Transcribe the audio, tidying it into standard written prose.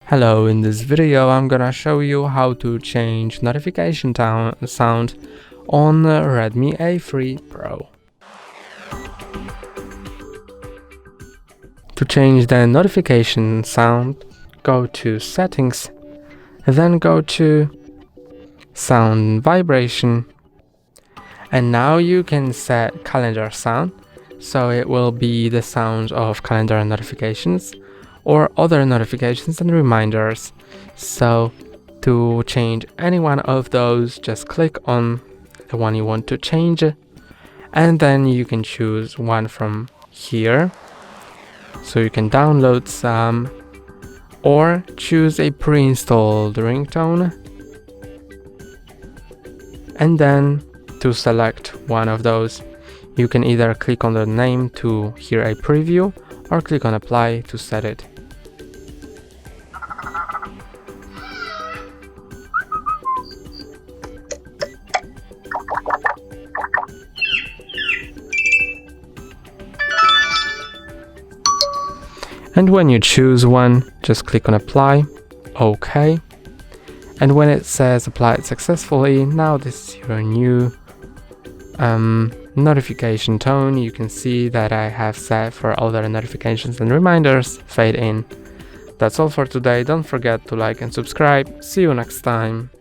Hello, in this video I'm gonna show you how to change notification sound on Redmi A3 Pro. To change the notification sound, go to Settings, then go to Sound Vibration, and now you can set calendar sound, so it will be the sound of calendar notifications or other notifications and reminders. So to change any one of those, just click on the one you want to change, and then you can choose one from here. So you can download some or choose a pre-installed ringtone, and then to select one of those, you can either click on the name to hear a preview or click on apply to set it. And when you choose one, just click on apply, OK. And when it says applied successfully, now this is your new notification tone. You can see that I have set for all the notifications and reminders fade in. That's all for today. Don't forget to like and subscribe. See you next time.